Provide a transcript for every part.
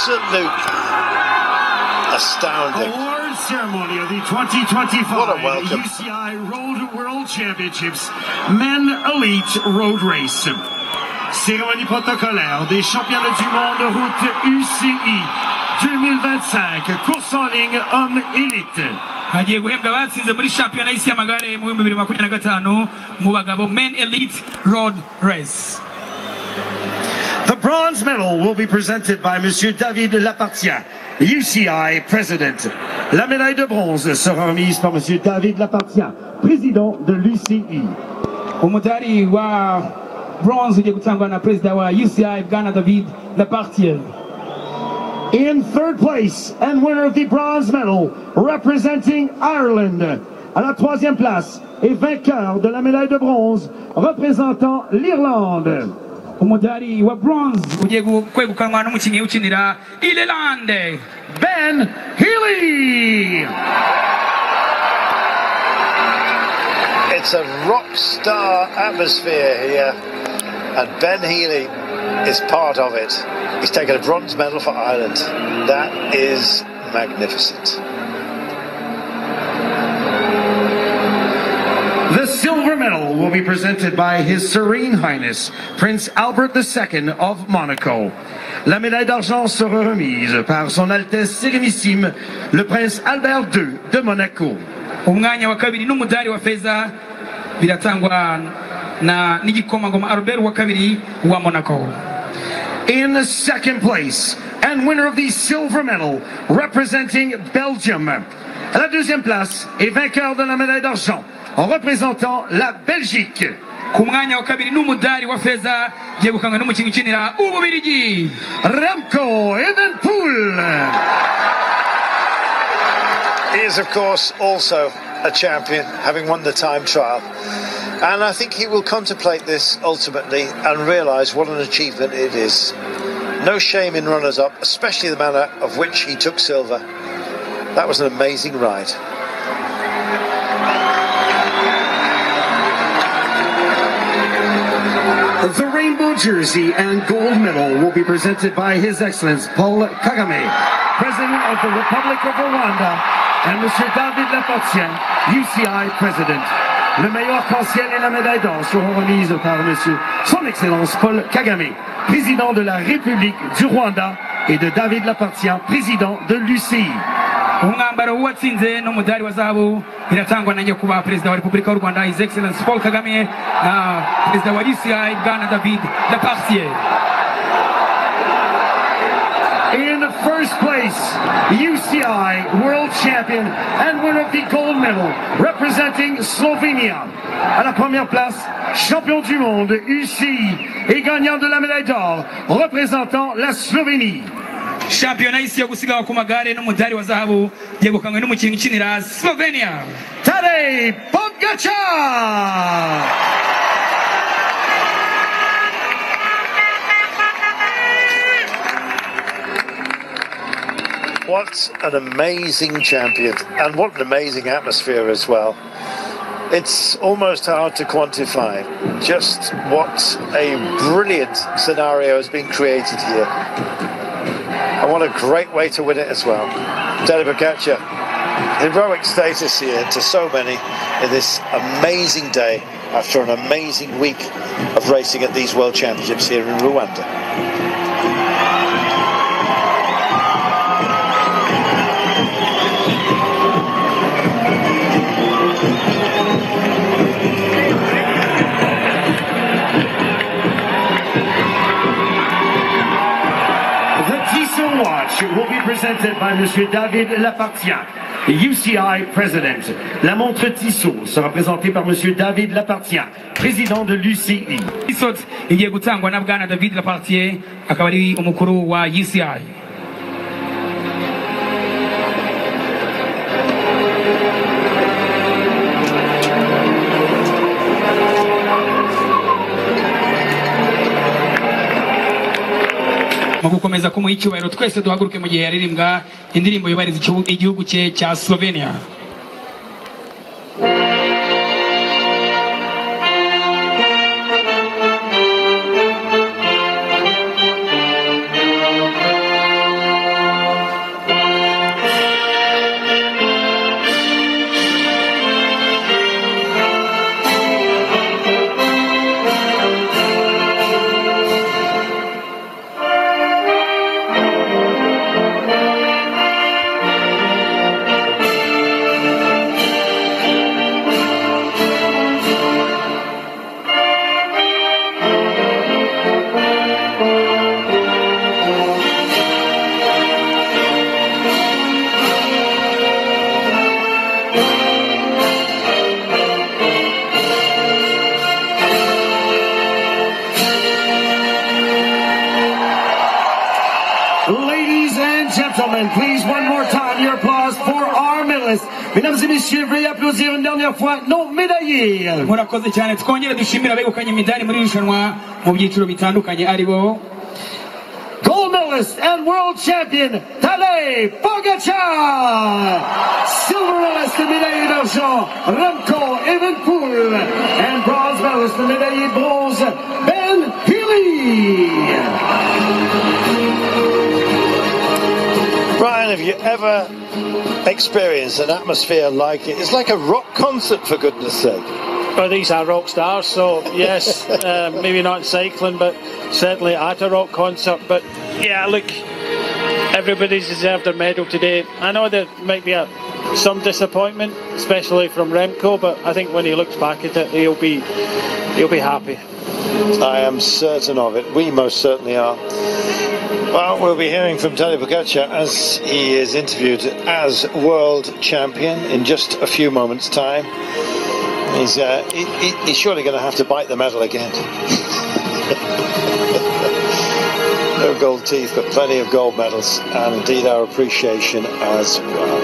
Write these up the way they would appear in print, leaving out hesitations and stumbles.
absolute astounding. Award ceremony of the 2025 What a welcome. UCI Road World Championships Men Elite Road Race. Cérémonie protocolaire des championnats du monde de route UCI 2025, course en ligne homme élite. hagiye guhembwa abatsinze muri shampiyona y'isi y'amagare mu 2025 mu bagabo Men Elite Road Race. The bronze medal will be presented by Monsieur David Lapartien, UCI President. La médaille de bronze sera remise par Monsieur David Lapartien, président de l'UCI. Umudari wa bronze ugiye gutangwa na president wa UCI Bwana David Lapartien. In third place and winner of the bronze medal, representing Ireland. À la troisième place et vainqueur de la médaille de bronze, représentant l'Irlande. Umudari wa bronze ugiye kwegukanwa n'umukinnyi ukinira Ireland, Ben Healy. It's a rock star atmosphere here, and Ben Healy is part of it. He's taken a bronze medal for Ireland. That is magnificent. The silver medal will be presented by His Serene Highness, Prince Albert II of Monaco. La médaille d'argent sera remise par Son Altesse Sérénissime, le Prince Albert II de Monaco. umwanya wa kabiri n'umudari wa feza biratangwa na n'igikomangoma Albert wa kabiri wa Monaco. In the second place and winner of the silver medal, representing Belgium. À la deuxième place et vainqueur de la médaille d'argent, en représentant la Belgique. Ku mwanya wa kabiri n'umudari wa feza yegukanywe n'umukinnyi ukinira Ububirigi, Remco Evenepoel. He is, of course, also a champion, having won the time trial. And I think he will contemplate this ultimately and realise what an achievement it is. No shame in runners-up, especially the manner of which he took silver. That was an amazing ride. The rainbow jersey and gold medal will be presented by His Excellency Paul Kagame, President of the Republic of Rwanda, and Monsieur David Lapartien, UCI President. Le meilleur arc-en-ciel et la médaille d'or seront remises par Monsieur Son Excellence Paul Kagame, Président de la République du Rwanda, et de David Lapartien, Président de l'UCI. umwambaro w'uwatsinze n'umudari wa zahabu biratangwa na nyakubahwa perezida wa Repubulika y'u Rwanda His Excellency Paul Kagame na perezida wa UCI Bwana David Lapartien. In first place, UCI World Champion and winner of the gold medal, representing Slovenia. À la première place, champion du monde UCI et gagnant de la médaille d'or, représentant la Slovénie. Shampiyona y'isi yo gusiganwa ku magare n'umudari wa zahabu yegukanywe n'umukinnyi ukinira Slovenia, Tadej Pogačar. What an amazing champion, and what an amazing atmosphere as well. It's almost hard to quantify just what a brilliant scenario has been created here. And what a great way to win it as well. Tadej Pogačar, heroic status here to so many in this amazing day after an amazing week of racing at these World Championships here in Rwanda. Watch will be presented by Monsieur David Lapartien, UCI President. La montre Tissot sera présentée par Monsieur David Lapartien, président de l'UCI. Tissot igiye gutangwa na Bwana David Lapartien akaba ari umukuru wa UCI. mu gukomeza kumuha icyubahiro twese duhaguruke mu gihe yaririmbwa indirimbo yubahiriza igihugu cye cya Slovenia. Ladies and gentlemen, please one more time your applause for our medalists. Mesdames et messieurs, veuillez applaudir une dernière fois nos médaillés. murakoze cyane twongere dushimira abegukanye imidari muri irushanwa mu byiciro bitandukanye aribo Gold medalist and world champion Tadej Pogačar. Silver medalist and médaillé d'argent Remco Evenepoel. And bronze medalist and médaillé bronze Ben Healy. Brian, have you ever experienced an atmosphere like it? It's like a rock concert, for goodness sake. Well, these are rock stars, so yes, maybe not in cycling, but certainly at a rock concert. But yeah, look, everybody's deserved their medal today. I know there might be some disappointment, especially from Remco, but I think when he looks back at it, he'll be happy. I am certain of it. We most certainly are. Well, we'll be hearing from Tadej Pogačar as he is interviewed as world champion in just a few moments' time. He's surely going to have to bite the medal again. No gold teeth, but plenty of gold medals, and indeed our appreciation as well.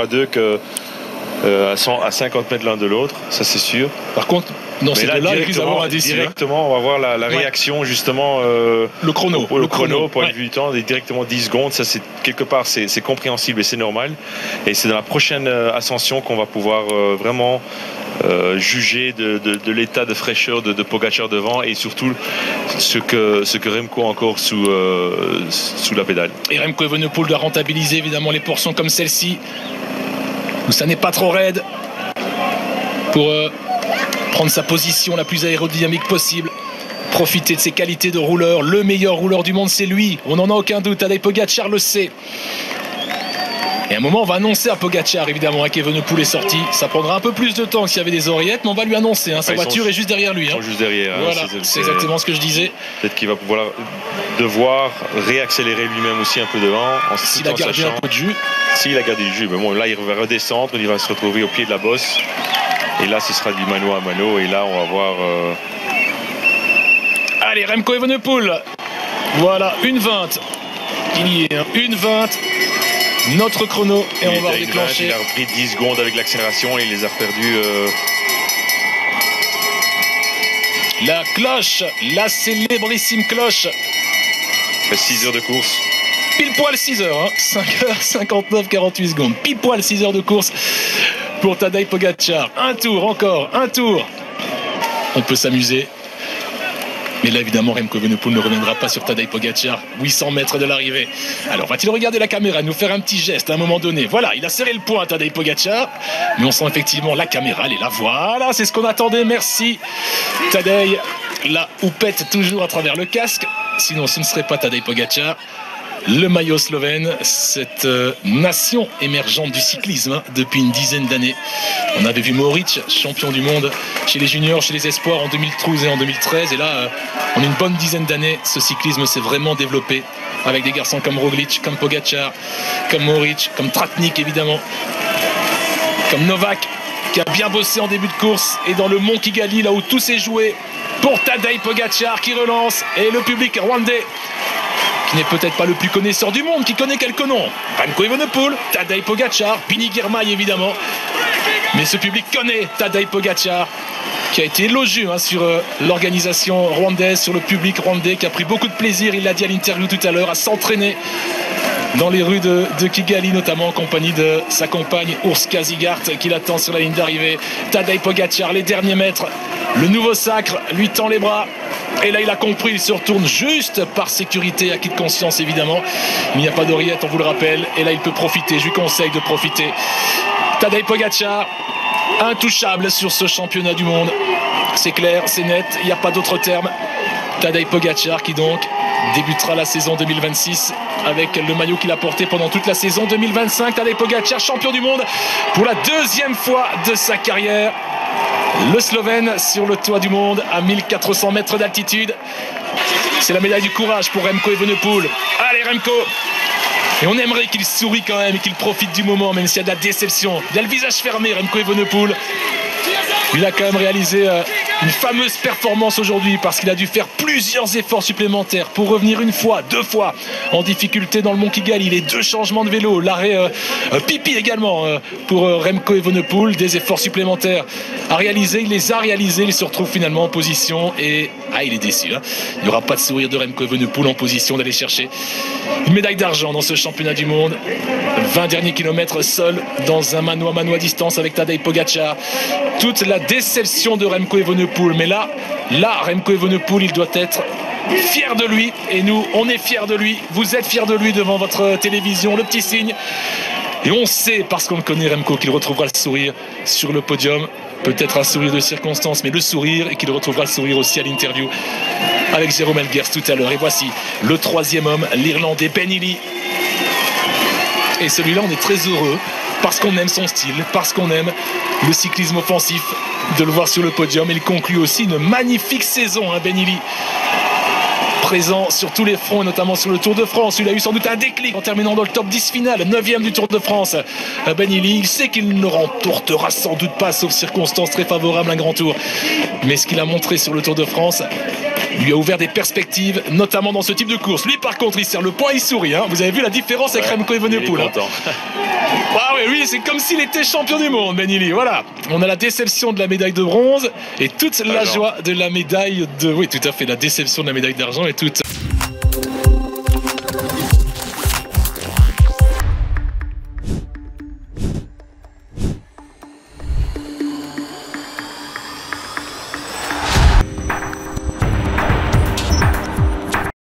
À deux que à 50 mètres l'un de l'autre, ça c'est sûr. Par contre, dans ces deux-là, il risque d'avoir un décès. Directement, on va voir la réaction justement. Le chrono. Le chrono, point de vue du temps, directement 10 secondes. Ça, c'est quelque part, c'est compréhensible et c'est normal. Et c'est dans la prochaine ascension qu'on va pouvoir vraiment juger de l'état de fraîcheur de Pogačar devant et surtout ce que Remco a encore sous la pédale. Et Remco Evenepoel doit rentabiliser évidemment les portions comme celle-ci où ça n'est pas trop raide pour prendre sa position la plus aérodynamique possible, profiter de ses qualités de rouleur. Le meilleur rouleur du monde, c'est lui, on n'en a aucun doute. Tadej Pogačar le sait. Et à un moment, on va annoncer à Pogačar, évidemment, qu'Evenepoel est sorti. Ça prendra un peu plus de temps que s'il y avait des oreillettes, mais on va lui annoncer. Sa voiture est juste derrière lui. Ils sont juste derrière. Voilà, c'est exactement ce que je disais. Peut-être qu'il va pouvoir devoir réaccélérer lui-même aussi un peu devant. S'il a gardé un peu de jus. S'il a gardé du jus. Mais bon, là, il va redescendre, il va se retrouver au pied de la bosse. Et là, ce sera du mano à mano. Et là, on va voir... Allez, Remco Evenepoel. Voilà, 1:20. Il y est, 1:20. Notre chrono et on va déclencher. Il a repris 10 secondes avec l'accélération et il les a perdus. La cloche, la célébrissime cloche. Ça fait 6 heures de course. Pile poil 6 heures, 5h59, 48 secondes. Pile poil 6 heures de course pour Tadej Pogačar. Un tour encore, un tour. On peut s'amuser. Mais là, évidemment, Remco Evenepoel ne reviendra pas sur Tadej Pogačar. 800 mètres de l'arrivée. Alors, va-t-il regarder la caméra, nous faire un petit geste à un moment donné? Voilà, il a serré le poing, Tadej Pogačar. Mais on sent effectivement la caméra, elle est là. Voilà, c'est ce qu'on attendait. Merci, Tadej. La houppette toujours à travers le casque. Sinon, ce ne serait pas Tadej Pogačar. Le maillot slovène, cette nation émergente du cyclisme depuis une dizaine d'années. On avait vu Mohoric, champion du monde chez les juniors, chez les espoirs en 2012 et en 2013. Et là, en une bonne dizaine d'années, ce cyclisme s'est vraiment développé avec des garçons comme Roglic, comme Pogačar, comme Mohoric, comme Tratnik évidemment, comme Novak, qui a bien bossé en début de course. Et dans le Mont Kigali, là où tout s'est joué, pour Tadej Pogačar qui relance. Et le public rwandais, qui n'est peut-être pas le plus connaisseur du monde, qui connaît quelques noms. Remco Evenepoel, Tadej Pogačar, Pini Girmay évidemment. Mais ce public connaît Tadej Pogačar, qui a été élogieux sur l'organisation rwandaise, sur le public rwandais, qui a pris beaucoup de plaisir, il l'a dit à l'interview tout à l'heure, à s'entraîner dans les rues de Kigali, notamment en compagnie de sa compagne Urs Kazigart, qui l'attend sur la ligne d'arrivée. Tadej Pogačar, les derniers mètres, le nouveau sacre lui tend les bras. Et là, il a compris, il se retourne juste par sécurité, acquis de conscience évidemment. Il n'y a pas d'oreillette, on vous le rappelle. Et là, il peut profiter, je lui conseille de profiter. Tadej Pogačar, intouchable sur ce championnat du monde. C'est clair, c'est net, il n'y a pas d'autre terme. Tadej Pogačar qui donc débutera la saison 2026 avec le maillot qu'il a porté pendant toute la saison 2025. Tadej Pogačar, champion du monde pour la deuxième fois de sa carrière. Le Slovène sur le toit du monde à 1400 mètres d'altitude. C'est la médaille du courage pour Remco Evenepoel. Allez Remco! Et on aimerait qu'il sourie quand même et qu'il profite du moment, même s'il y a de la déception. Il a le visage fermé, Remco Evenepoel. Il a quand même réalisé une fameuse performance aujourd'hui parce qu'il a dû faire plusieurs efforts supplémentaires pour revenir une fois, deux fois en difficulté dans le Mont Kigali. Les 2 changements de vélo, l'arrêt pipi également pour Remco Evenepoel. Des efforts supplémentaires à réaliser. Il les a réalisés. Il se retrouve finalement en position et il est déçu. Il n'y aura pas de sourire de Remco Evenepoel en position d'aller chercher une médaille d'argent dans ce championnat du monde. 20 derniers kilomètres seul dans un mano à mano à distance avec Tadej Pogacar. Toute la déception de Remco Evenepoel. Mais là, Remco Evenepoel, il doit être fier de lui. Et nous, on est fiers de lui. Vous êtes fiers de lui devant votre télévision. Le petit signe. Et on sait, parce qu'on le connaît, Remco, qu'il retrouvera le sourire sur le podium. Peut-être un sourire de circonstance, mais le sourire, et qu'il retrouvera le sourire aussi à l'interview avec Jérôme Elguers tout à l'heure. Et voici le 3e homme, l'Irlandais Ben Healy. Et celui-là, on est très heureux parce qu'on aime son style, parce qu'on aime le cyclisme offensif, de le voir sur le podium. Il conclut aussi une magnifique saison, Ben Healy. Présent sur tous les fronts, et notamment sur le Tour de France. Il a eu sans doute un déclic en terminant dans le top 10 final, 9e du Tour de France. Ben Healy, il sait qu'il ne remportera sans doute pas, sauf circonstances très favorables, un grand tour. Mais ce qu'il a montré sur le Tour de France lui a ouvert des perspectives, notamment dans ce type de course. Lui, par contre, il serre le poing, il sourit. Vous avez vu la différence avec Remco Evenepoel. Ah oui, lui, c'est comme s'il était champion du monde, Ben Healy. Voilà, on a la déception de la médaille de bronze et toute la joie de la médaille de... Oui, tout à fait, la déception de la médaille d'argent et toute...